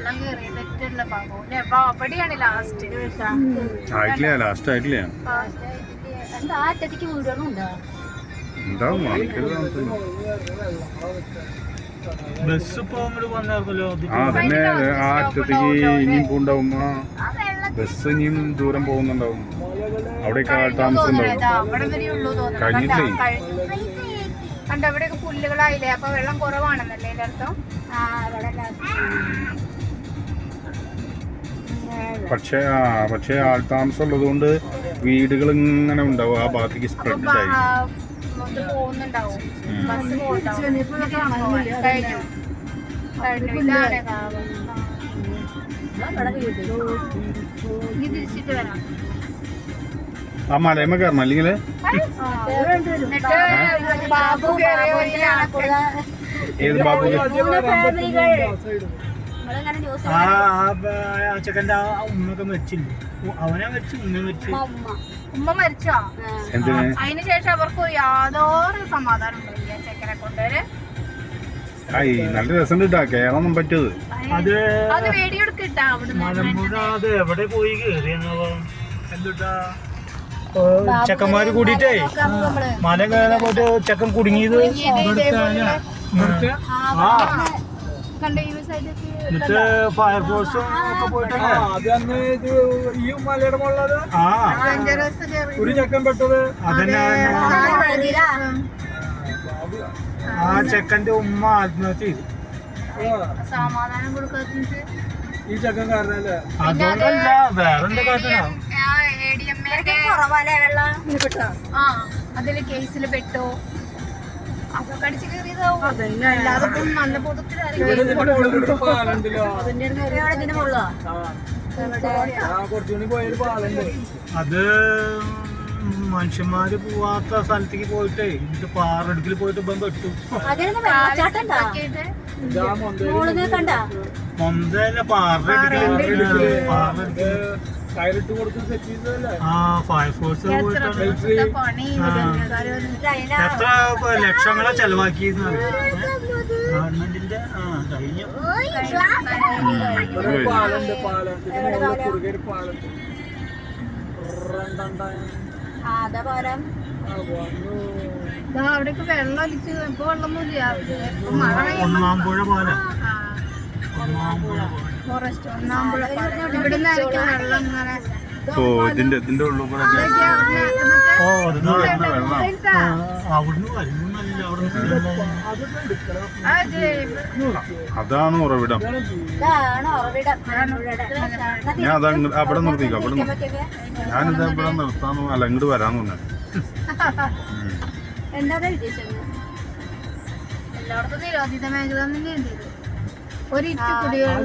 വെള്ളം കയറിയിട്ടുള്ള ഭാഗവും അവിടെയാണ് ലാസ്റ്റ് ആയിട്ടില്ല എന്താ അറ്റത്തേക്ക് വീടുകളുണ്ടോ? ഉണ്ടാവും ബസ് പോകുമ്പോഴല്ലോ അതന്നെ ആ അറ്റത്തേക്ക് ഇനിയും പോണ്ടാവും. ബസ് ഇനിയും ദൂരം പോകുന്നുണ്ടാവും. അവിടെ താമസം ഉണ്ടാവും. അവിടെ വരെയുള്ളൂ കഴിഞ്ഞിട്ടില്ലേ? കണ്ട അവിടെയൊക്കെ പുല്ലുകളായില്ലേ, അപ്പൊ വെള്ളം കുറവാണെന്നല്ലേ എന്റെ അർത്ഥം. പക്ഷേ ആൾതാമസം ഉള്ളത് കൊണ്ട് വീടുകൾ ഇങ്ങനെ ഉണ്ടാവും. ആ ഭാഗത്തേക്ക് സ്പ്രെഡ് ആയി പോകുന്നുണ്ടാവും. ബസ് കഴിഞ്ഞു ഇതാണ് ഇനി തിരിച്ചിട്ട് വരാം. ആ മലയമ്മ കയറണം അല്ലെങ്കിൽ എന്നിട്ട് ബാബു ഏത് ബാബു? ചെക്കൻ്റെ ഉമ്മൊക്കെ മരിച്ചില്ലേ? അവനെ മരിച്ചു, ഉമ്മ മരിച്ചു. ഉമ്മ മരിച്ചോ? എന്തിന്? അതിനുശേഷം അവർക്ക് യാതൊരു സമാധാനം ഉണ്ടായില്ല ചെക്കനെ കൊണ്ടുവരെ. നല്ല രസം കിട്ടാ കേറാനൊന്നും പറ്റത്. അത് വേടിയെടുക്കിട്ടാ മലമ്പുഴ അത് എവിടെ പോയി കേറിയെന്നോ എന്തുട്ടാ ചെക്കന്മാര് കൂടിട്ടേ മല കയറാൻ പോയിട്ട് ചെക്കൻ കുടുങ്ങിയത്. എന്നിട്ട് ഫയർഫോഴ്സും ഒക്കെ പോയിട്ടല്ലേ ഈ മലയുടെ മുകളിലത് ഒരു ചെക്കൻ പെട്ടത്. അതന്നെ ആ ചെക്കന്റെ ഉമ്മ ആത്മഹത്യ ചെയ്തു. സമാധാനം കൊടുക്കാത്ത ഈ ചെക്കൻ കാരണല്ലേ? അതുകൊണ്ടല്ല, വേറെന്താ കാരണ അതില് കേസിൽ പെട്ടോ അതൊക്കെ അടിച്ച് കയറിയതാവും. അല്ലാതെ നല്ല അത് മനുഷ്യന്മാര് പോവാത്ത സ്ഥലത്തേക്ക് പോയിട്ടേ എന്നിട്ട് പാറടുക്കിൽ പോയിട്ട് ഇപ്പം പെട്ടു. മൊന്തല്ല പാറടുക്കില് ഫയർഫോഴ്സ് എത്ര ലക്ഷങ്ങളെ ചെലവാക്കി ഗവൺമെന്റിന്റെ കഴിഞ്ഞു. അവിടേക്ക് വെള്ളം ഒലിച്ച് ഇപ്പൊ വെള്ളമൊന്നുമില്ല. ഒന്നാമ്പുഴ പോലെ ഫോറസ്റ്റ് ഒന്നാമ്പുഴ ഇവിടുന്ന് ആയിരിക്കും വെള്ളം ഇങ്ങനെ. ഇതിന്റെ ഉള്ളിൽ കൂടെ അവിടുന്ന് വരുന്നല്ല. അതാണ് ഉറവിടം. ഞാൻ അത് അവിടെ നിർത്തിക്കാം. അവിടെ ഞാനിത് ഇവിടെ നിർത്താന്ന് അല്ല ഇങ്ങോട്ട് വരാന്ന് പറഞ്ഞു. എല്ലായിടത്തും നിരോധിത മേഖല തന്നെ ചെയ്തത്. ഒരു കുടിവെള്ളം